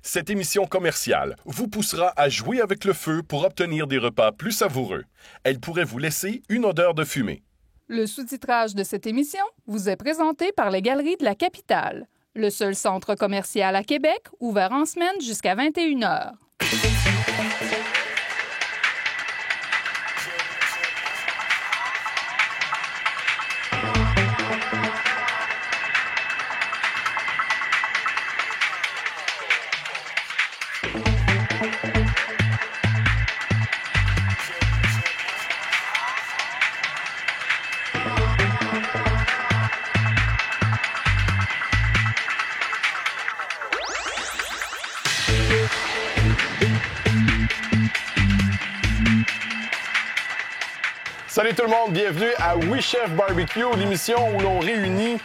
Cette émission commerciale vous poussera à jouer avec le feu pour obtenir des repas plus savoureux. Elle pourrait vous laisser une odeur de fumée. Le sous-titrage de cette émission vous est présenté par les Galeries de la Capitale, le seul centre commercial à Québec ouvert en semaine jusqu'à 21h. Salut tout le monde, bienvenue à Oui Chef Barbecue, l'émission où l'on réunit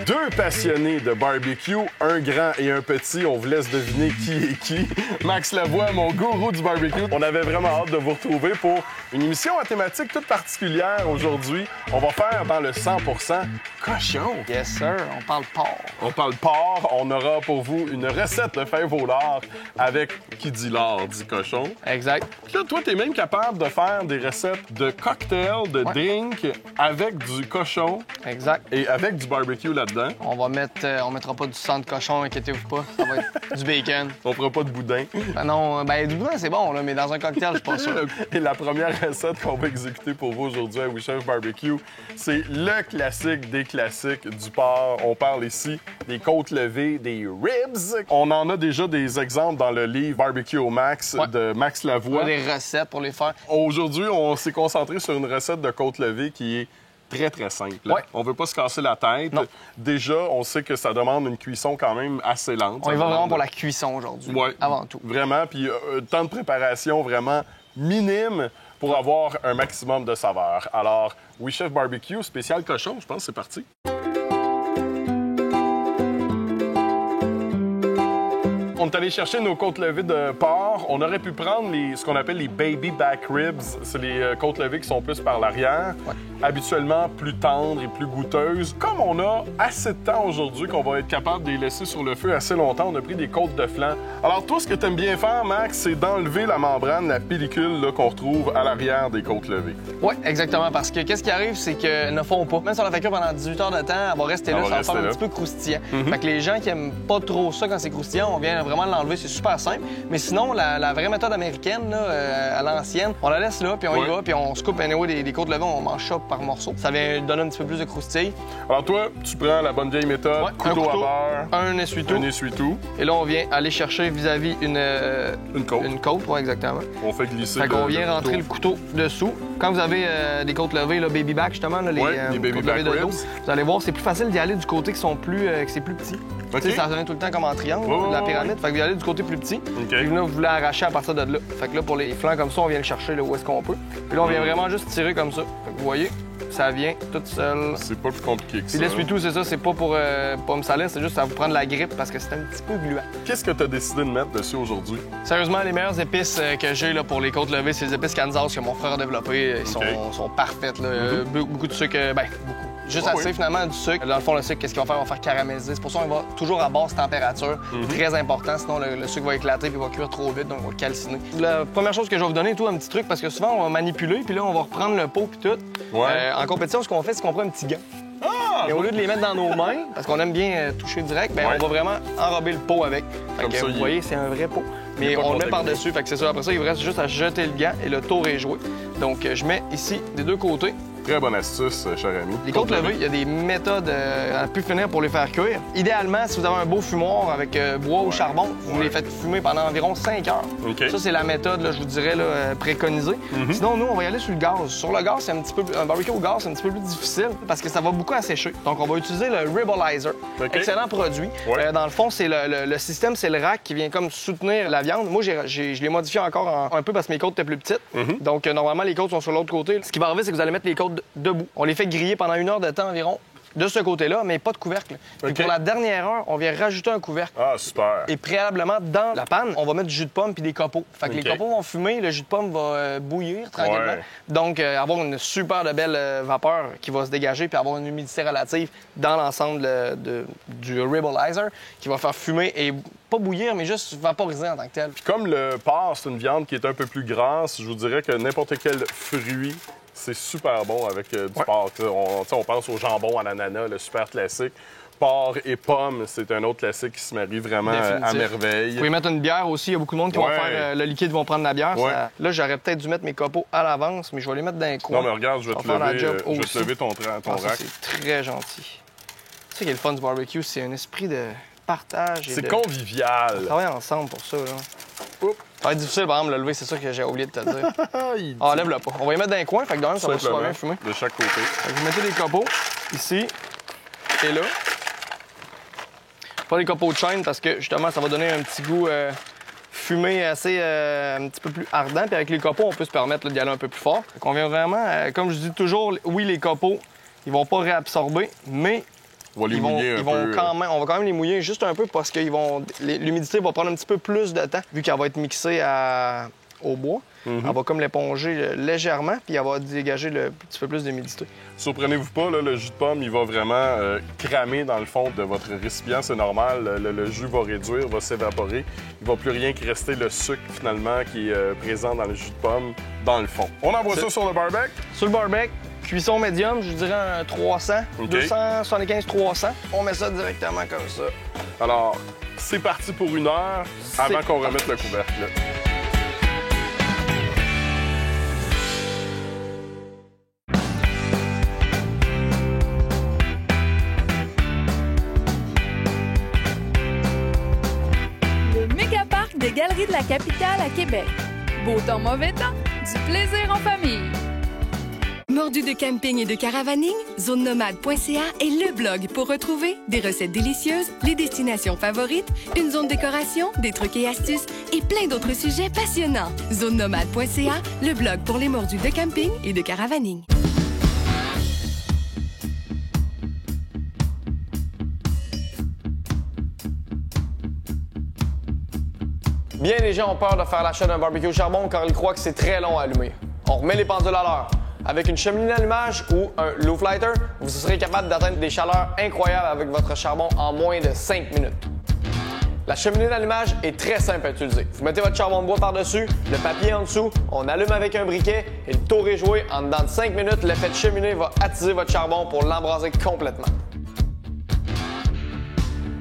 deux passionnés de barbecue, un grand et un petit. On vous laisse deviner qui est qui. Max Lavoie, mon gourou du barbecue. On avait vraiment hâte de vous retrouver pour une émission à thématique toute particulière aujourd'hui. On va faire dans le 100% cochon. Yes, sir. On parle porc. On parle porc. On aura pour vous une recette de fève au lard avec, qui dit lard, dit cochon. Exact. Puis là, toi, t'es même capable de faire des recettes de cocktails, de drinks avec du cochon. Exact. Et avec du barbecue là-dedans. On mettra pas du sang de cochon, inquiétez-vous pas. Ça va être du bacon. On fera pas de boudin. Du boudin, c'est bon, là, mais dans un cocktail, je suis pas sûr. Et la première recette qu'on va exécuter pour vous aujourd'hui à We Chef Barbecue, c'est le classique des classiques du porc. On parle ici des côtes levées, des ribs. On en a déjà des exemples dans le livre Barbecue au Max de Max Lavoie. On a des recettes pour les faire. Aujourd'hui, on s'est concentré sur une recette de côtes levées qui est très, très simple. Ouais. On veut pas se casser la tête. Non. Déjà, on sait que ça demande une cuisson quand même assez lente. On y va vraiment pour la cuisson aujourd'hui, avant tout. Vraiment, puis temps de préparation vraiment minime pour avoir un maximum de saveur. Alors, We Chef Barbecue, spécial cochon, je pense, c'est parti. On est allé chercher nos côtes levées de porc. On aurait pu prendre ce qu'on appelle les baby back ribs. C'est les côtes levées qui sont plus par l'arrière. Ouais. Habituellement plus tendres et plus goûteuses. Comme on a assez de temps aujourd'hui qu'on va être capable de les laisser sur le feu assez longtemps, on a pris des côtes de flanc. Alors, toi, ce que tu aimes bien faire, Max, c'est d'enlever la membrane, la pellicule là, qu'on retrouve à l'arrière des côtes levées. Oui, exactement. Parce que qu'est-ce qui arrive, c'est qu'elles ne font pas. Même si on la fait cuire pendant 18 heures de temps, elle va rester là, ça va faire un petit peu croustillant. Fait que les gens qui aiment pas trop ça quand c'est croustillant, on vient vraiment l'enlever, c'est super simple. Mais sinon, la vraie méthode américaine, là, à l'ancienne, on la laisse là, puis on y va, puis on se coupe des côtes levées, on mange ça par morceaux. Ça vient donner un petit peu plus de croustilles. Alors toi, tu prends la bonne vieille méthode, couteau à beurre, un essuie-tout. Un essuie-tout. Et là, on vient aller chercher vis-à-vis une côte. Une côte, oui, exactement. On fait glisser Fait qu'on vient rentrer le couteau dessous. Quand vous avez des côtes levées, là, baby back, justement, là, les baby côtes back levées de dos, ribs. vous allez voir, c'est plus facile d'y aller du côté qui sont plus, que c'est plus petit. OK. Tu sais, ça revient tout le temps comme en triangle, la pyramide. Fait que vous y allez du côté plus petit. Puis là, vous voulez arracher à partir de là. Fait que là, pour les flancs comme ça, on vient le chercher là, où est-ce qu'on peut. Puis là, on vient vraiment juste tirer comme ça. Fait que vous voyez, ça vient tout seul. C'est pas plus compliqué que ça. Puis l'essuie-tout, c'est ça, c'est pas pour pas me salir, c'est juste à vous prendre la grippe parce que c'est un petit peu gluant. Qu'est-ce que tu as décidé de mettre dessus aujourd'hui? Sérieusement, les meilleures épices que j'ai là, pour les côtes levées, c'est les épices Kansas que mon frère a développées. Ils sont parfaites. Là. Beaucoup de sucre, beaucoup. Juste assez, finalement, du sucre. Dans le fond, le sucre, qu'est-ce qu'il va faire? On va faire caraméliser. C'est pour ça qu'on va toujours à basse température. Très important, sinon le sucre va éclater puis il va cuire trop vite, donc il va calciner. La première chose que je vais vous donner, tout un petit truc, parce que souvent, on va manipuler, puis là, on va reprendre le pot puis tout. En compétition, ce qu'on fait, c'est qu'on prend un petit gant. Et au lieu de les mettre dans nos mains, parce qu'on aime bien toucher direct, on va vraiment enrober le pot avec. Fait que, vous voyez, c'est un vrai pot. Mais on le met par-dessus, fait que c'est ça. Après ça, il vous reste juste à jeter le gant et le tour est joué. Donc, je mets ici des deux côtés. Très bonne astuce, cher ami. Les côtes levées, il y a des méthodes à pu finir pour les faire cuire. Idéalement, si vous avez un beau fumoir avec bois ou charbon, vous les faites fumer pendant environ 5 heures. Ça, c'est la méthode, là, je vous dirais, là, préconisée. Sinon, nous, on va y aller sur le gaz. Sur le gaz, c'est un petit peu un barbecue au gaz, c'est un petit peu plus difficile parce que ça va beaucoup assécher. Donc, on va utiliser le Ribalizer. Excellent produit. Dans le fond, c'est le système, c'est le rack qui vient comme soutenir la viande. Moi, je l'ai modifié encore un peu parce que mes côtes étaient plus petites. Donc, normalement, les côtes sont sur l'autre côté. Ce qui va arriver, c'est que vous allez mettre les côtes debout. On les fait griller pendant 1 heure de temps environ. de ce côté-là, mais pas de couvercle. Et pour la dernière heure, on vient rajouter un couvercle. Ah, super. Et préalablement, dans la panne, on va mettre du jus de pomme puis des copeaux. Fait que les copeaux vont fumer, le jus de pomme va bouillir tranquillement. Ouais. Donc, avoir une super de belle vapeur qui va se dégager puis avoir une humidité relative dans l'ensemble du Ribblizer qui va faire fumer et pas bouillir, mais juste vaporiser en tant que tel. Puis comme le porc, c'est une viande qui est un peu plus grasse, je vous dirais que n'importe quel fruit, c'est super bon avec du porc. On pense au jambon à l'ananas, le super classique. Porc et pommes, c'est un autre classique qui se marie vraiment à merveille. Vous pouvez mettre une bière aussi. Il y a beaucoup de monde qui vont faire le liquide, vont prendre la bière. Ouais. Là, j'aurais peut-être dû mettre mes copeaux à l'avance, mais je vais les mettre dans un coin. Non, mais regarde, je vais te lever ton rack. C'est très gentil. C'est ça qui est le fun du barbecue, c'est un esprit de partage. C'est convivial. On travaille ensemble pour ça. Là. Oups. Ça va être difficile, par exemple, de le lever, c'est ça que j'ai oublié de te dire. Ah, lève-le pas. On va y mettre dans un coin, fait que d'un, ça va super bien fumer. De chaque côté. Vous mettez des copeaux ici et là. Pas des copeaux de chêne parce que justement, ça va donner un petit goût fumé assez un petit peu plus ardent. Puis avec les copeaux, on peut se permettre d'y aller un peu plus fort. Donc on vient vraiment, comme je dis toujours, oui, les copeaux, ils vont pas réabsorber, mais on va quand même les mouiller juste un peu parce que l'humidité va prendre un petit peu plus de temps vu qu'elle va être mixée au bois. Elle va comme l'éponger légèrement, puis elle va dégager un petit peu plus d'humidité. Surprenez-vous pas, là, le jus de pomme, il va vraiment cramer dans le fond de votre récipient. C'est normal, le jus va réduire, va s'évaporer. Il va plus rien que rester le sucre, finalement, qui est présent dans le jus de pomme, dans le fond. On envoie ça sur le barbecue? Sur le barbecue, cuisson médium, je dirais un 300, 275-300. On met ça directement comme ça. Alors, c'est parti pour 1 heure avant qu'on remette le couvercle. Là. Des Galeries de la Capitale à Québec. Beau temps, mauvais temps, du plaisir en famille. Mordu de camping et de caravaning, zonenomade.ca est le blog pour retrouver des recettes délicieuses, les destinations favorites, une zone décoration, des trucs et astuces et plein d'autres sujets passionnants. Zonenomade.ca, le blog pour les mordus de camping et de caravaning. Bien, les gens ont peur de faire l'achat d'un barbecue au charbon car ils croient que c'est très long à allumer. On remet les pendules à l'heure. Avec une cheminée d'allumage ou un low lighter, vous serez capable d'atteindre des chaleurs incroyables avec votre charbon en moins de 5 minutes. La cheminée d'allumage est très simple à utiliser. Vous mettez votre charbon de bois par-dessus, le papier en dessous, on allume avec un briquet et le tour est joué. En dedans de 5 minutes, l'effet de cheminée va attiser votre charbon pour l'embraser complètement.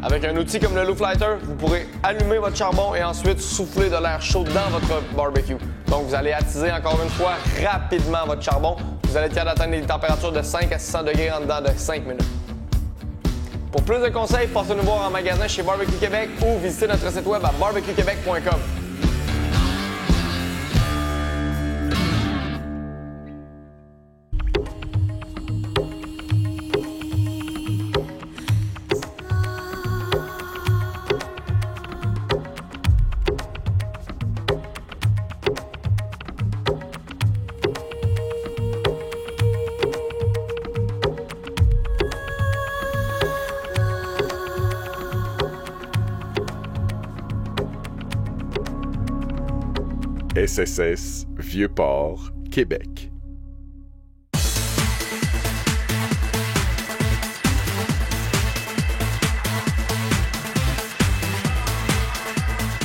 Avec un outil comme le Loop Lighter, vous pourrez allumer votre charbon et ensuite souffler de l'air chaud dans votre barbecue. Donc, vous allez attiser encore une fois rapidement votre charbon. Vous allez être capable d'atteindre des températures de 5 à 600 degrés en dedans de 5 minutes. Pour plus de conseils, passez nous voir en magasin chez Barbecue Québec ou visitez notre site web à barbecuequebec.com. SSS Vieux-Port, Québec.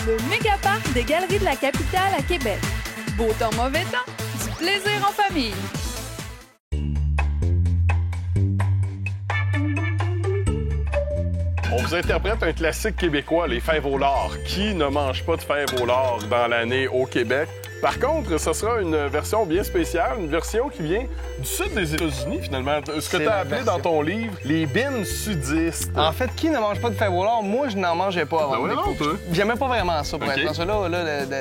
Le mégaparc des Galeries de la Capitale à Québec. Beau temps, mauvais temps, du plaisir en famille. On vous interprète un classique québécois, les fèves au lard. Qui ne mange pas de fèves au lard dans l'année au Québec? Par contre, ce sera une version bien spéciale, une version qui vient du sud des États-Unis, finalement. Ce que tu as appelé dans ton livre les bines sudistes. En fait, qui ne mange pas de fèves au lard? Moi, je n'en mangeais pas avant. J'aimais pas vraiment ça, pour être ceux-là,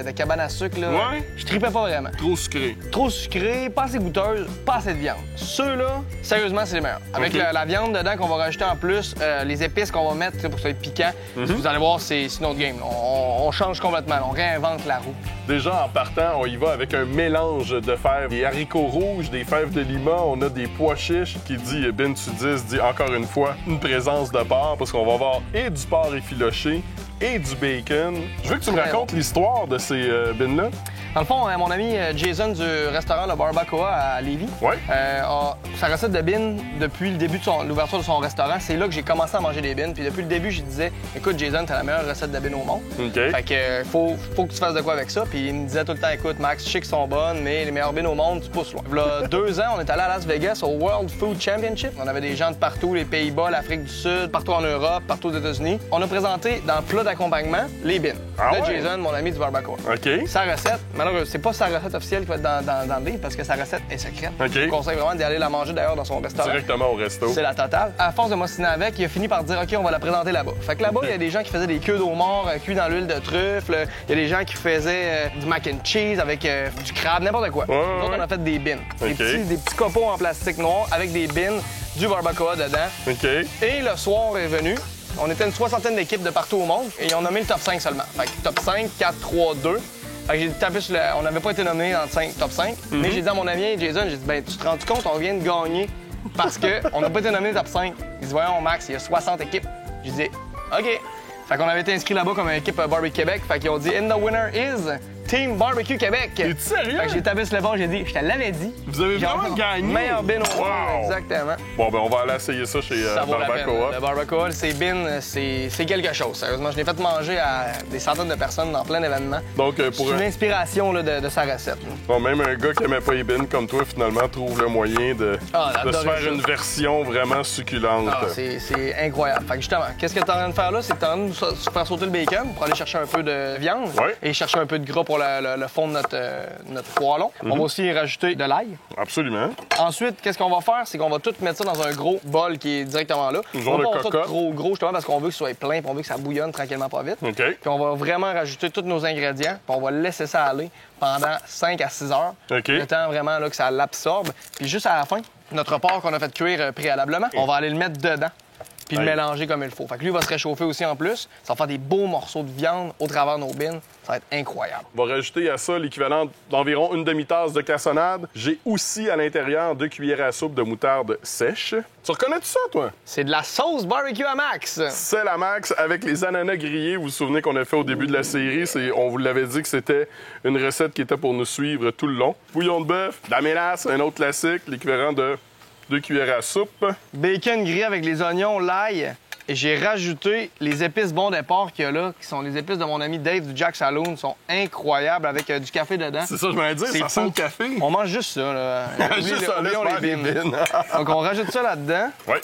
de cabane à sucre, là, je tripais pas vraiment. Trop sucré. Trop sucré, pas assez goûteuse, pas assez de viande. Ceux-là, sérieusement, c'est les meilleurs. Avec la viande dedans qu'on va rajouter en plus, les épices qu'on va mettre pour que ça soit piquant, vous allez voir, c'est notre game. On change complètement, on réinvente la roue. Déjà, en partant, on y va avec un mélange de fèves. Des haricots rouges, des fèves de lima, on a des pois chiches qui dit, bin tu dis encore une fois, une présence de porc parce qu'on va avoir et du porc effiloché et du bacon. Je veux que tu me racontes l'histoire de ces bins-là. Dans le fond, mon ami Jason du restaurant Le Barbacoa à Lévis a sa recette de bines depuis le début de l'ouverture de son restaurant. C'est là que j'ai commencé à manger des bines. Puis depuis le début, je disais, écoute, Jason, t'as la meilleure recette de bines au monde. Okay. Fait que faut que tu fasses de quoi avec ça. Puis il me disait tout le temps, écoute, Max, je sais qu'elles sont bonnes, mais les meilleures bines au monde, tu pousses loin. Là, 2 ans, on est allé à Las Vegas au World Food Championship. On avait des gens de partout, les Pays-Bas, l'Afrique du Sud, partout en Europe, partout aux États-Unis. On a présenté dans le plat d'accompagnement les bines. De Jason, mon ami du Barbacoa. OK. Sa recette, malheureusement, c'est pas sa recette officielle qui va être dans le livre parce que sa recette est secrète. OK. Je vous conseille vraiment d'y aller la manger d'ailleurs dans son restaurant. Directement au resto. C'est la totale. À force de m'ostiner avec, il a fini par dire OK, on va la présenter là-bas. Fait que là-bas, il y a des gens qui faisaient des queues d'eau mort cuits dans l'huile de truffe. Il y a des gens qui faisaient du mac and cheese avec du crabe, n'importe quoi. Nous autres, on a fait des bins. Des petits copeaux en plastique noir avec des bins, du barbacoa dedans. OK. Et le soir est venu. On était une 60aine d'équipes de partout au monde et on a nommé le top 5 seulement. Fait que top 5, 4, 3, 2. Fait que j'ai tapé sur on n'avait pas été nommé dans le top 5. Mais j'ai dit à mon ami Jason, j'ai dit, ben tu te rends compte, on vient de gagner parce qu'on n'a pas été nommé dans le top 5. Il dit, voyons Max, il y a 60 équipes. J'ai dit, OK. Fait qu'on avait été inscrit là-bas comme équipe Barbecue Québec. Fait qu'ils ont dit, and the winner is Team Barbecue Québec. Es-tu sérieux? Fait que j'ai tapé sur le bord, j'ai dit, je te l'avais dit. Vous avez vraiment gagné? Meilleur bin au monde, exactement. Bon, ben on va aller essayer ça chez Barbacoa. Le Barbacoa, ces bins, c'est quelque chose. Sérieusement, je l'ai fait manger à des centaines de personnes dans plein d'événements. Donc, pour c'est une inspiration là, de sa recette. Bon, même un gars qui aimait pas les bins comme toi, finalement, trouve le moyen de se faire une version vraiment succulente. Ah, c'est incroyable. Fait que justement, qu'est-ce que tu es en train de faire là? C'est que tu es en train de faire sauter le bacon pour aller chercher un peu de viande et chercher un peu de gras pour le fond de notre poêlon. On va aussi y rajouter de l'ail. Absolument. Ensuite, qu'est-ce qu'on va faire? C'est qu'on va tout mettre ça dans un gros bol qui est directement là. Un genre de cocotte. Gros justement parce qu'on veut que ce soit plein et on veut que ça bouillonne tranquillement pas vite. OK. Puis on va vraiment rajouter tous nos ingrédients puis on va laisser ça aller pendant 5 à 6 heures. OK. Le temps vraiment là, que ça l'absorbe. Puis juste à la fin, notre porc qu'on a fait cuire préalablement, on va aller le mettre dedans puis le mélanger comme il faut. Fait que lui, il va se réchauffer aussi en plus. Ça va faire des beaux morceaux de viande au travers de nos bines. Ça va être incroyable. On va rajouter à ça l'équivalent d'environ une demi-tasse de cassonade. J'ai aussi à l'intérieur 2 cuillères à soupe de moutarde sèche. Tu reconnais tout ça, toi? C'est de la sauce barbecue à Max. C'est la Max avec les ananas grillés. Vous vous souvenez qu'on a fait au début de la série. On vous l'avait dit que c'était une recette qui était pour nous suivre tout le long. Bouillon de bœuf, de la mélasse, un autre classique, l'équivalent de 2 cuillères à soupe. Bacon grillé avec les oignons, l'ail. Et j'ai rajouté les épices bon départ qu'il y a là, qui sont les épices de mon ami Dave du Jack Saloon. Ils sont incroyables avec du café dedans. C'est ça, je m'allais dire, ça sent le café. On mange juste ça, là. Juste ça, laisse faire les bines. Donc, on rajoute ça là-dedans. Oui.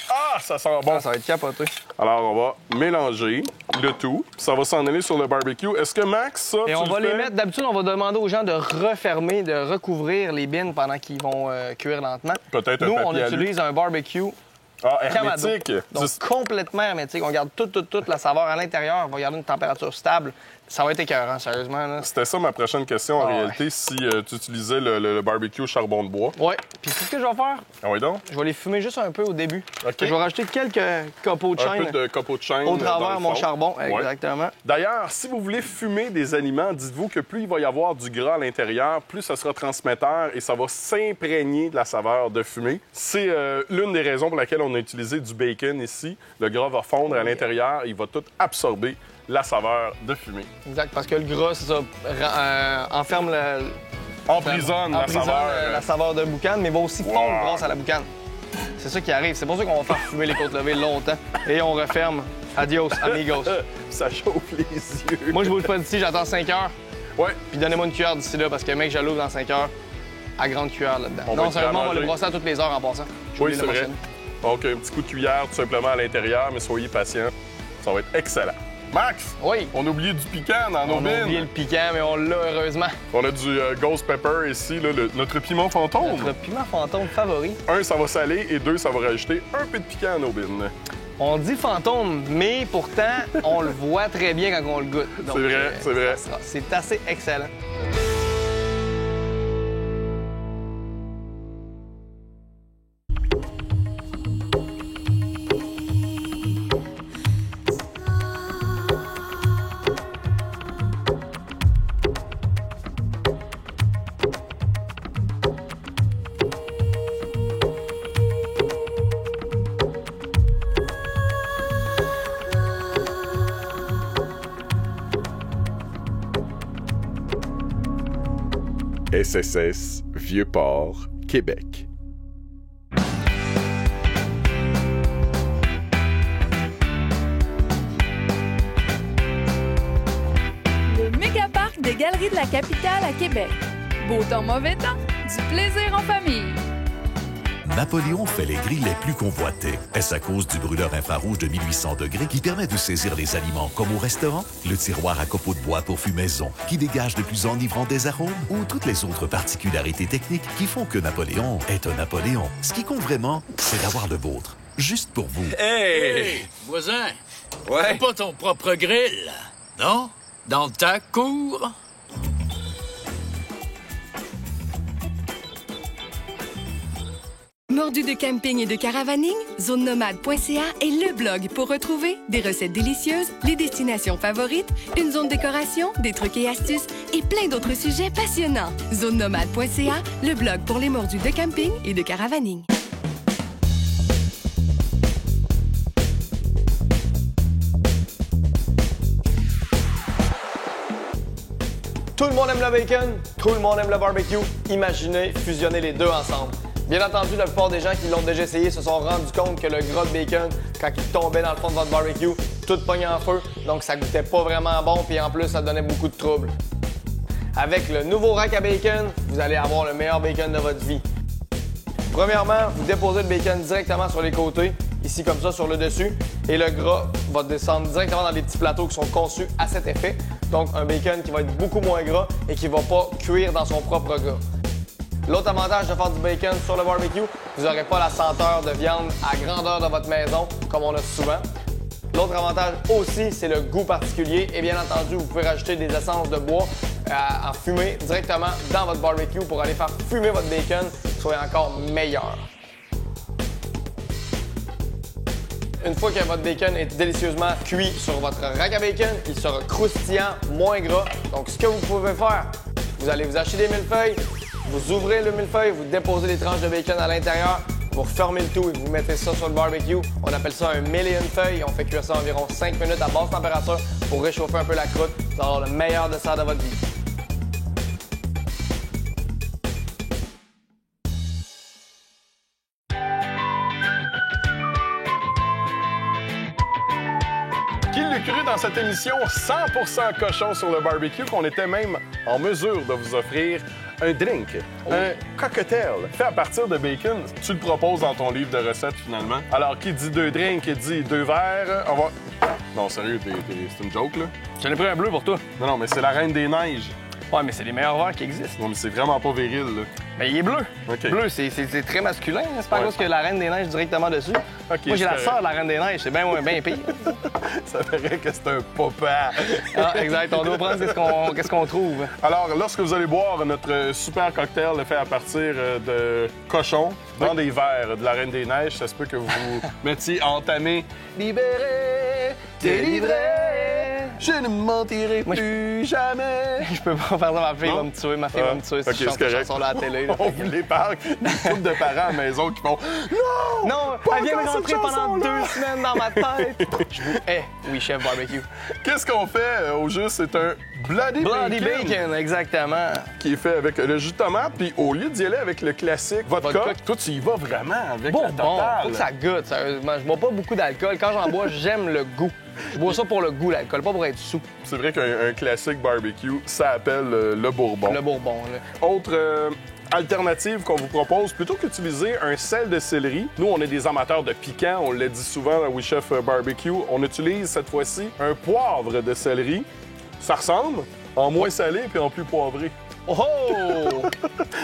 Ah, ça sent bon. Ça va être capoté. Alors, on va mélanger le tout. Ça va s'en aller sur le barbecue. Est-ce que Max, ça, et on va les mettre... D'habitude, on va demander aux gens de refermer, de recouvrir les bines pendant qu'ils vont cuire lentement. Peut-être un Nous, papier on utilise un barbecue hermétique. Donc, complètement hermétique. On garde toute la saveur à l'intérieur. On va garder une température stable. Ça va être écœurant, sérieusement. Là. C'était ça ma prochaine question, en réalité, si tu utilisais le barbecue au charbon de bois. Oui. Puis, c'est ce que je vais faire. Ah oui, donc? Je vais les fumer juste un peu au début. OK. Je vais rajouter quelques copeaux de chêne. Un peu de copeaux de chêne. Au travers mon charbon, exactement. D'ailleurs, si vous voulez fumer des aliments, dites-vous que plus il va y avoir du gras à l'intérieur, plus ça sera transmetteur et ça va s'imprégner de la saveur de fumée. C'est l'une des raisons pour laquelle on a utilisé du bacon ici. Le gras va fondre à l'intérieur, il va tout absorber la saveur de fumée. Exact, parce que le gras, c'est ça, enferme emprisonne la saveur de boucane, mais va aussi fondre grâce à la boucane. C'est ça qui arrive. C'est pour ça qu'on va faire fumer les côtes levées longtemps. Et on referme. Adios, amigos. Ça chauffe les yeux. Moi, je bouge pas d'ici, j'attends 5 heures. Ouais. Puis donnez-moi une cuillère d'ici là, parce que mec, je l'ouvre dans 5 heures à grande cuillère là-dedans. Non, sérieusement, on va le brosser à toutes les heures en passant. Oui, c'est vrai. Donc, un petit coup de cuillère tout simplement à l'intérieur, mais soyez patient. Ça va être excellent. Max! Oui! On a oublié du piquant dans nos bines. On a oublié le piquant, mais on l'a heureusement. On a du ghost pepper ici, là, notre piment fantôme. Notre piment fantôme favori. 1, ça va saler et 2, ça va rajouter un peu de piquant à nos bines. On dit fantôme, mais pourtant, on le voit très bien quand on le goûte. C'est vrai, c'est vrai. C'est assez excellent. SSS Vieux-Port, Québec. Le mégaparc des Galeries de la Capitale à Québec. Beau temps, mauvais temps, du plaisir en famille. Napoléon fait les grilles les plus convoitées. Est-ce à cause du brûleur infrarouge de 1800 degrés qui permet de saisir les aliments comme au restaurant? Le tiroir à copeaux de bois pour fumaison qui dégage de plus enivrants des arômes? Ou toutes les autres particularités techniques qui font que Napoléon est un Napoléon? Ce qui compte vraiment, c'est d'avoir le vôtre. Juste pour vous. Hey! Voisin! Ouais? T'as pas ton propre grill, non? Dans ta cour? Mordu de camping et de caravaning, zonenomade.ca est le blog pour retrouver des recettes délicieuses, les destinations favorites, une zone décoration, des trucs et astuces et plein d'autres sujets passionnants. Zonenomade.ca, le blog pour les mordus de camping et de caravaning. Tout le monde aime le bacon, tout le monde aime le barbecue. Imaginez fusionner les deux ensemble. Bien entendu, la plupart des gens qui l'ont déjà essayé se sont rendus compte que le gras de bacon, quand il tombait dans le fond de votre barbecue, tout pognait en feu, donc ça goûtait pas vraiment bon, puis en plus, ça donnait beaucoup de troubles. Avec le nouveau rack à bacon, vous allez avoir le meilleur bacon de votre vie. Premièrement, vous déposez le bacon directement sur les côtés, ici comme ça sur le dessus, et le gras va descendre directement dans des petits plateaux qui sont conçus à cet effet. Donc un bacon qui va être beaucoup moins gras et qui ne va pas cuire dans son propre gras. L'autre avantage de faire du bacon sur le barbecue, vous n'aurez pas la senteur de viande à grandeur de votre maison, comme on a souvent. L'autre avantage aussi, c'est le goût particulier. Et bien entendu, vous pouvez rajouter des essences de bois en fumée directement dans votre barbecue pour aller faire fumer votre bacon, soit encore meilleur. Une fois que votre bacon est délicieusement cuit sur votre rack à bacon, il sera croustillant, moins gras. Donc, ce que vous pouvez faire, vous allez vous acheter des millefeuilles, vous ouvrez le millefeuille, vous déposez les tranches de bacon à l'intérieur, vous refermez le tout et vous mettez ça sur le barbecue. On appelle ça un million-feuille. On fait cuire ça environ 5 minutes à basse température pour réchauffer un peu la croûte. Vous allez avoir le meilleur dessert de votre vie. Qui l'a cru dans cette émission 100% cochon sur le barbecue qu'on était même en mesure de vous offrir un drink, un cocktail fait à partir de bacon. Tu le proposes dans ton livre de recettes finalement. Alors, qui dit 2 drinks, dit 2 verres. On va... Non, sérieux, c'est une joke là? J'en ai pris un bleu pour toi. Non, mais c'est la Reine des Neiges. Ouais, mais c'est les meilleurs verres qui existent. Non, mais c'est vraiment pas viril là. Mais il est bleu. OK. Bleu, c'est très masculin. C'est pas à cause que la Reine des Neiges directement dessus. OK, Moi, j'ai la c'est sœur de la Reine des Neiges. C'est bien pire. Ça verrait que c'est un papa. Ah, exact. On doit prendre qu'est-ce qu'on trouve. Alors, lorsque vous allez boire notre super cocktail fait à partir de cochon dans des verres de la Reine des Neiges, ça se peut que vous mettiez entamé « Libéré, délivré, je ne mentirai plus jamais ». Je peux pas faire ça, ma fille Non? va me tuer. Ma fille va me tuer si OK, je chante c'est cette correct. chanson-là à la télé. Là. On vous l'épargne. Une couple de parents à la maison qui font « Non! Non, pas elle vient de encore rentrer cette pendant chanson-là! 2 semaines dans ma tête. Je vous hais, oui, chef barbecue. Qu'est-ce qu'on fait au juste? C'est un Bloody Bacon, exactement. qui est fait avec le jus de tomate, puis au lieu d'y aller avec le classique vodka, Vodka. toi, tu y vas vraiment avec Bon, la totale. faut que ça goûte, sérieusement. Je bois pas beaucoup d'alcool. Quand j'en bois, j'aime le goût. Je bois ça pour le goût, l'alcool, pas pour être sous. C'est vrai qu'un classique barbecue, ça appelle le bourbon. Le bourbon, là. Autre alternative qu'on vous propose, plutôt qu'utiliser un sel de céleri, nous, on est des amateurs de piquant, on le dit souvent à We Chef Barbecue, on utilise cette fois-ci un poivre de céleri. Ça ressemble, en moins salé puis en plus poivré. Oh!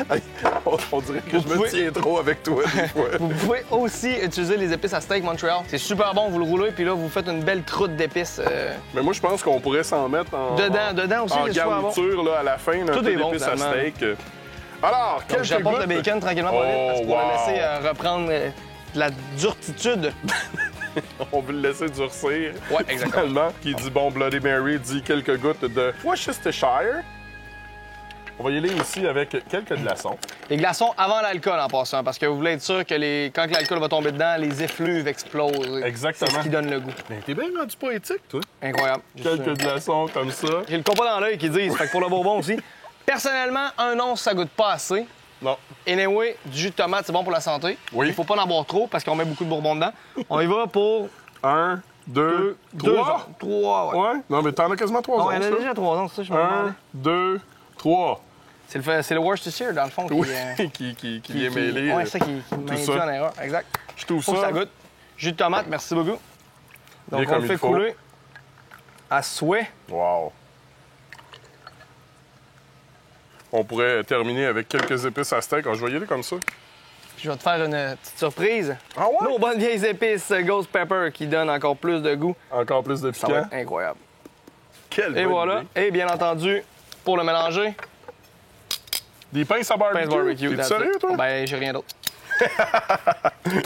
Hey, on dirait que je me tiens trop avec toi des fois. Vous pouvez aussi utiliser les épices à steak Montreal. C'est super bon, vous le roulez, puis là, vous faites une belle croûte d'épices. Mais moi, je pense qu'on pourrait s'en mettre Dedans aussi, en c'est super bon. garniture là, à la fin, là, Tout un peu est bon, d'épices à finalement. steak. Alors, Donc, quelques j'apporte le gouttes. bacon tranquillement pas vite, parce que pour wow. le laisser reprendre de la durtitude. On veut le laisser durcir. Ouais, exactement. Finalement, qui dit bon Bloody Mary dit quelques gouttes de Worcestershire. On va y aller ici avec quelques glaçons. Les glaçons avant l'alcool en passant, parce que vous voulez être sûr que quand l'alcool va tomber dedans, les effluves explosent. Exactement. C'est ce qui donne le goût. Ben, t'es bien rendu poétique, toi. Incroyable. Quelques glaçons comme ça. J'ai le compas dans l'œil qui dit, fait que pour le bourbon aussi. Personnellement, un once, ça goûte pas assez. Non. Anyway, du jus de tomate, c'est bon pour la santé. Oui. Il faut pas en boire trop parce qu'on met beaucoup de bourbon dedans. On y va pour 1, 2, 3. 3, ouais. Ouais? Non, mais t'en as quasiment 3 Non, il y en a onces. déjà 3 onces, ça, je me 1, demandais. 2, 3. C'est le Worcestershire, dans le fond, Oui, qui qui est mêlé. Ouais, ça qui m'induit ça. en erreur. Exact. Je trouve Faut que ça. ça goûte. Jus de tomate, merci beaucoup. Bien Donc, on comme le il fait faut. couler à souhait. Wow. On pourrait terminer avec quelques épices à steak. Je vais y aller comme ça. Je vais te faire une petite surprise. Ah ouais? Nos bonnes vieilles épices Ghost Pepper qui donnent encore plus de goût. Encore plus de Ça va piquant. être incroyable. Quelle Et bonne voilà. idée. Et bien entendu, pour le mélanger, Des pinces à barbecue. pince barbecue. T'es that's sérieux, it. toi? Ben, j'ai rien d'autre.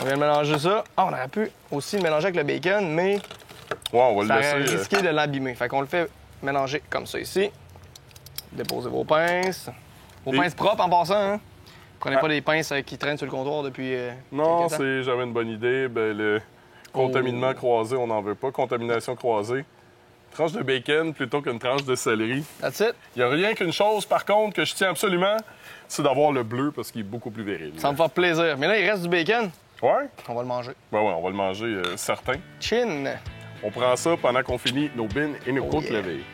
On vient de mélanger ça. Ah, on aurait pu aussi le mélanger avec le bacon, mais Ouais, on va ça le aurait laisser. risqué de l'abîmer. Fait qu'on le fait mélanger comme ça ici. Déposez vos pinces. Vos Et- pinces propres en passant, hein? Prenez Ah. pas des pinces qui traînent sur le comptoir depuis Non, quelques temps. c'est jamais une bonne idée. Ben, le contaminement croisé, on n'en veut pas. Contamination croisée. Tranche de bacon plutôt qu'une tranche de céleri. That's it. Il n'y a rien qu'une chose, par contre, que je tiens absolument, c'est d'avoir le bleu parce qu'il est beaucoup plus viril. Ça me fait plaisir. Mais là, il reste du bacon. Ouais? On va le manger. Ben ouais, on va le manger certain. Chin. On prend ça pendant qu'on finit nos bines et nos Oh côtes yeah. levées.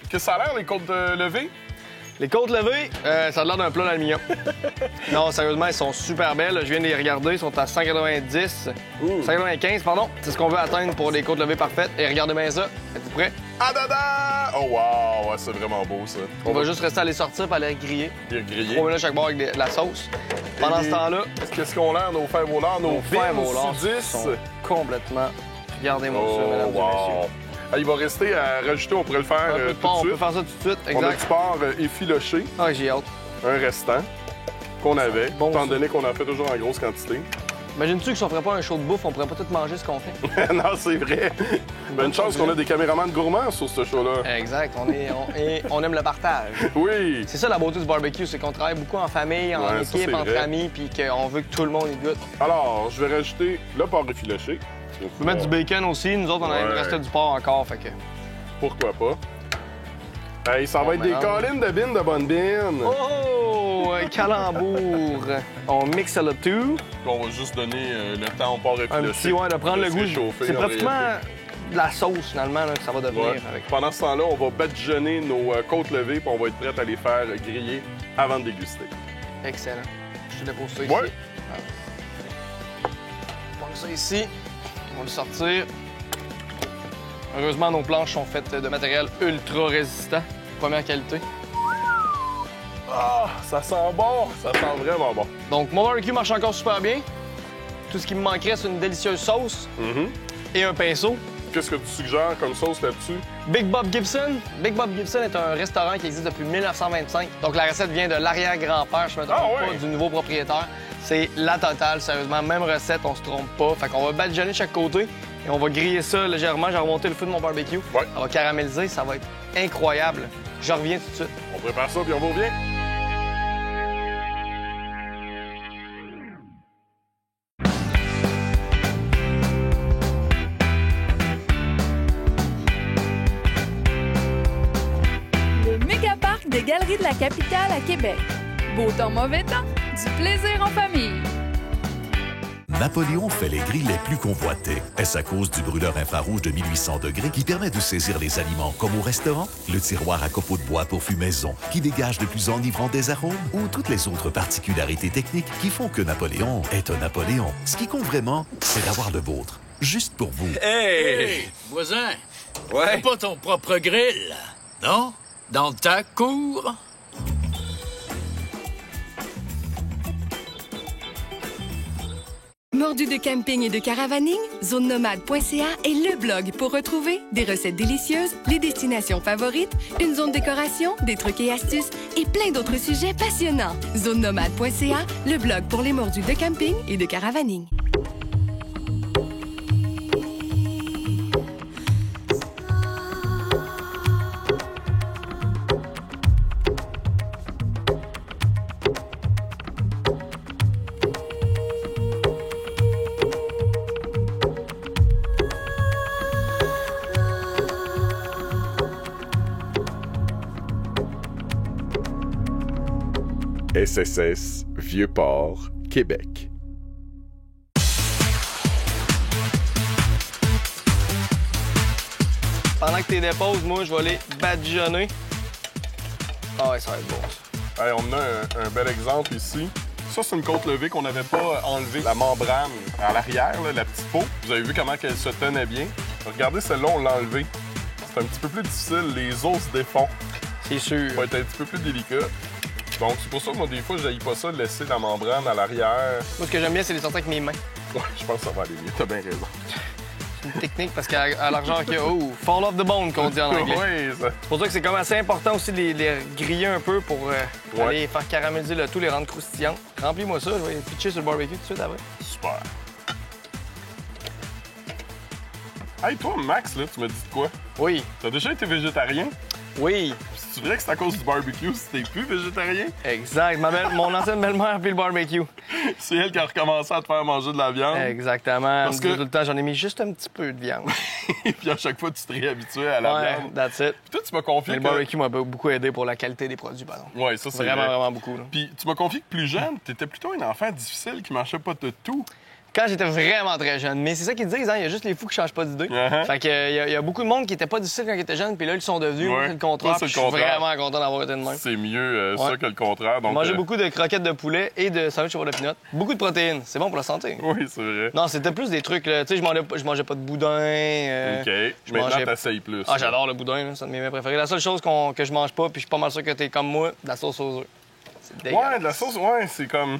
Qu'est-ce que ça a l'air, les côtes levées? Les côtes levées, ça a l'air d'un plat d'aluminium. Non, sérieusement, elles sont super belles. Je viens de les regarder. Ils sont à 190. 195, pardon. C'est ce qu'on veut atteindre pour des côtes levées parfaites. Et regardez bien ça. Êtes-vous prêts? Ah, dada! Oh, wow! Ouais, c'est vraiment beau, ça. On va juste rester à les sortir et à les griller. les griller. 3 minutes chaque bord avec de la sauce. Pendant Et ce temps-là, Qu'est-ce qu'on a, nos fèves au lard, nos fèves bines au lard sous 10? sont complètement... Regardez-moi ça, Oh, mesdames et wow! messieurs. Ah, il va rester à rajouter, on pourrait le faire Un peu de tout porc, on de peut suite. faire ça tout de suite. On a Exact. du porc effiloché, Ah, j'ai hâte. un restant qu'on avait, Bon, étant ça. donné qu'on en fait toujours en grosse quantité. Imagines-tu que si on ferait pas un show de bouffe, on pourrait pas tout manger ce qu'on fait? Non, c'est vrai. Bonne chance qu'on a des caméramans gourmands sur ce show-là. Exact. On aime le partage. Oui! C'est ça la beauté du barbecue, c'est qu'on travaille beaucoup en famille, en Ouais, ça, équipe, c'est entre vrai. amis, puis qu'on veut que tout le monde y goûte. Alors, je vais rajouter le porc effiloché. On peut mettre du bacon aussi. Nous autres, on a Ouais. il restait du porc encore, fait que... Pourquoi pas? Hey, ça va être des mélange. collines de bines de bonnes bines. Oh! Un calembour! On mixe le tout. On va juste donner le temps au porc Un effiloché. petit, ouais, de prendre de le se goût. réchauffer C'est en pratiquement réalité. de la sauce, finalement, là, que ça va devenir. Ouais. Avec... Pendant ce temps-là, on va badigeonner nos côtes levées puis on va être prêt à les faire griller avant de déguster. Excellent. Je te dépose ça ici. Ouais. On prend ça ici. On va le sortir. Heureusement, nos planches sont faites de matériel ultra résistant. Première qualité. Ah, ça sent bon! Ça sent vraiment bon. Donc, mon barbecue marche encore super bien. Tout ce qui me manquerait, c'est une délicieuse sauce et un pinceau. Qu'est-ce que tu suggères comme sauce là-dessus? Big Bob Gibson. Big Bob Gibson est un restaurant qui existe depuis 1925. Donc, la recette vient de l'arrière-grand-père, je me trompe Ah ouais? pas, du nouveau propriétaire. C'est la totale, sérieusement. Même recette, on se trompe pas. Fait qu'on va badigeonner de chaque côté et on va griller ça légèrement. J'ai remonté le feu de mon barbecue. Ouais. Ça va caraméliser, ça va être incroyable. Je reviens tout de suite. On prépare ça puis on vous revient. Le méga-parc des Galeries de la Capitale à Québec. Beau temps, mauvais temps, du plaisir en famille. Napoléon fait les grilles les plus convoitées. Est-ce à cause du brûleur infrarouge de 1800 degrés qui permet de saisir les aliments comme au restaurant? Le tiroir à copeaux de bois pour fumaison qui dégage de plus enivrants des arômes? Ou toutes les autres particularités techniques qui font que Napoléon est un Napoléon? Ce qui compte vraiment, c'est d'avoir le vôtre. Juste pour vous. Hey, voisin, Ouais. t'as pas ton propre grill, non? Dans ta cour? Mordu de camping et de caravaning, zonenomade.ca est le blog pour retrouver des recettes délicieuses, les destinations favorites, une zone décoration, des trucs et astuces et plein d'autres sujets passionnants. Zonenomade.ca, le blog pour les mordus de camping et de caravaning. SSS Vieux-Port, Québec. Pendant que tu les déposes, moi, je vais les badigeonner. Ah ouais, ça va être bon, ça. Hey, on a un bel exemple ici. Ça, c'est une côte levée qu'on n'avait pas enlevé la membrane à l'arrière, là, la petite peau. Vous avez vu comment elle se tenait bien. Regardez, celle-là, on l'a enlevée. C'est un petit peu plus difficile. Les os se défont. C'est sûr. Ça va être un petit peu plus délicat. Donc, c'est pour ça que moi, des fois, je n'haïs pas ça de laisser la membrane à l'arrière. Moi, ce que j'aime bien, c'est les sortir avec mes mains. Ouais, je pense que ça va aller mieux. T'as bien raison. C'est une technique parce qu'à l'argent, oh, fall off the bone, qu'on dit en anglais. Oui, ça. C'est pour ça que c'est comme assez important aussi de les griller un peu pour aller faire caraméliser le tout, les rendre croustillants. Remplis-moi ça, je vais les pitcher sur le barbecue tout de suite après. Super. Hey, toi, Max, là, tu m'as dit de quoi? Oui. T'as déjà été végétarien? Oui. C'est vrai que c'est à cause du barbecue si t'es plus végétarien? Exact. Mon ancienne belle-mère puis le barbecue. C'est elle qui a recommencé à te faire manger de la viande. Exactement. Parce que tout le temps, j'en ai mis juste un petit peu de viande. Puis à chaque fois, tu te réhabituais à la Ouais, viande. that's it. Puis toi, tu m'as confié Mais le barbecue m'a beaucoup aidé pour la qualité des produits, pardon. Ouais, ça, c'est Vraiment, vrai. vraiment beaucoup. Là. Puis tu m'as confié que plus jeune, t'étais plutôt un enfant difficile qui mangeait pas de tout. Quand j'étais vraiment très jeune. Mais c'est ça qu'ils disent, hein, il y a juste les fous qui changent pas d'idée. Uh-huh. Fait que il y a beaucoup de monde qui était pas difficile quand ils étaient jeunes, puis là, ils sont devenus. Ouais. Moi, c'est le contraire. Toi, c'est puis le je suis contraire. vraiment content d'avoir été de même. C'est mieux ça Ouais. que le contraire. Donc, Manger beaucoup de croquettes de poulet et de sandwich au beurre de pinot. Beaucoup de protéines. C'est bon pour la santé. Oui, c'est vrai. Non, c'était plus des trucs, là. Tu sais, je mangeais pas de boudin. OK. je Maintenant, mangeais- t'essayes plus. Ah, j'adore le boudin, là. C'est un de mes mets préférés. La seule chose que je mange pas, puis je suis pas mal sûr que t'es comme moi, de la sauce aux œufs. C'est dégueulasse. Ouais, de la sauce, ouais, c'est comme...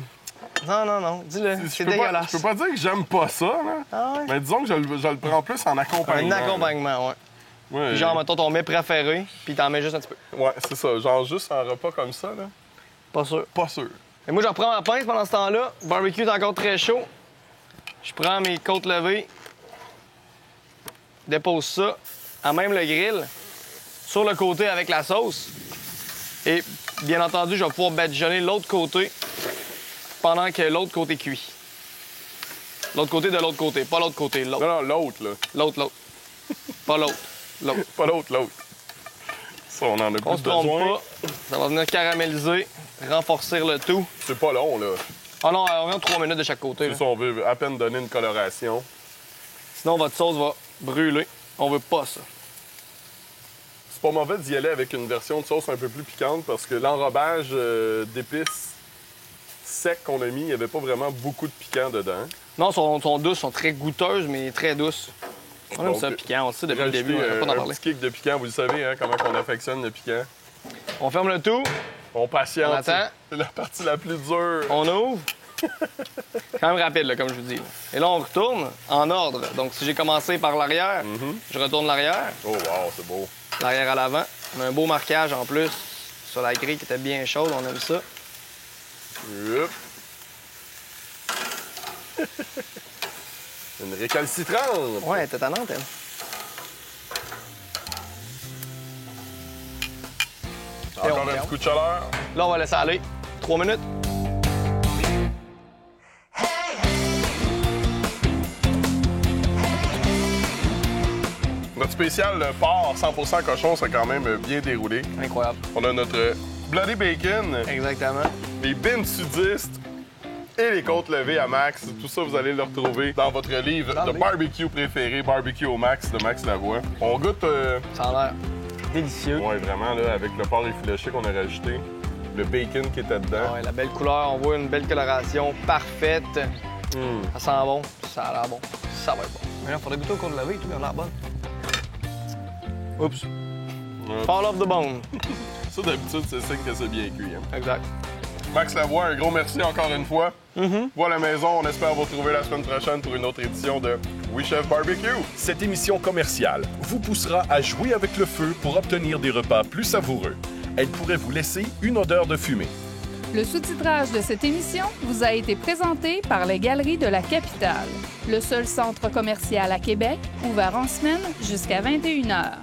Non, dis-le. C'est Je peux dégueulasse. je peux pas dire que j'aime pas ça, là. Ah ouais? Mais disons que je le prends plus en accompagnement. Un accompagnement, ouais. là. Ouais, Puis genre, mettons ton mets préféré, puis t'en mets juste un petit peu. ouais, c'est ça. Genre juste un repas comme ça, là. Pas sûr. Pas sûr. Et moi, je reprends ma pince pendant ce temps-là. Le barbecue est encore très chaud. Je prends mes côtes levées, dépose ça à même le grill, sur le côté avec la sauce. Et bien entendu, je vais pouvoir badigeonner l'autre côté pendant que l'autre côté cuit. L'autre côté de l'autre côté, pas l'autre côté, l'autre. Non, l'autre, là. L'autre. Pas l'autre. L'autre. Pas l'autre. Ça, on en a On plus se trompe besoin. pas. Ça va venir caraméliser, renforcer le tout. C'est pas long, là. Ah non, environ 3 minutes de chaque côté. là. C'est ça, on veut à peine donner une coloration. Sinon, votre sauce va brûler. On veut pas ça. C'est pas mauvais d'y aller avec une version de sauce un peu plus piquante parce que l'enrobage d'épices secs qu'on a mis, il n'y avait pas vraiment beaucoup de piquant dedans. Non, sont douces, sont très goûteuses, mais très douces. On aime Donc, ça piquant, on le sait depuis le Rajouter début, on n'a pas d'en un parler. petit kick de piquant, vous le savez, hein, comment on affectionne le piquant. On ferme le tout, On patiente. On attend. C'est la partie la plus dure. on ouvre. Quand même rapide, là, comme je vous dis. là. Et là, on retourne en ordre. Donc, si j'ai commencé par l'arrière, je retourne l'arrière, Oh wow, c'est beau. l'arrière à l'avant. On a un beau marquage en plus sur la grille qui était bien chaude, on aime ça. Hop. Une récalcitrante. Ouais, elle était tannante, elle. Encore Et on un petit regarde. coup de chaleur. Là, on va laisser aller 3 minutes. Notre spécial porc 100% cochon, c'est quand même bien déroulé. Incroyable. On a notre bloody bacon, Exactement. les bins sudistes et les côtes levées à Max. Tout ça, vous allez le retrouver dans votre livre Dans de le barbecue préféré, Barbecue au Max de Max Lavoie. On goûte, Ça a l'air délicieux. ouais, vraiment, là, avec le porc effiloché qu'on a rajouté, le bacon qui était dedans. Ouais, la belle couleur, on voit une belle coloration parfaite. Ça sent bon, ça a l'air bon. Ça va être bon. Mais là, il faudrait goûter au côte levée et tout, il a l'air bon. Oups. Fall off the bone. Ça, d'habitude, c'est signe que c'est bien cuit. Hein? Exact. Max Lavoie, un gros merci encore une fois. Voilà la maison, on espère vous retrouver la semaine prochaine pour une autre édition de We Chef Barbecue. Cette émission commerciale vous poussera à jouer avec le feu pour obtenir des repas plus savoureux. Elle pourrait vous laisser une odeur de fumée. Le sous-titrage de cette émission vous a été présenté par les Galeries de la Capitale, le seul centre commercial à Québec ouvert en semaine jusqu'à 21h.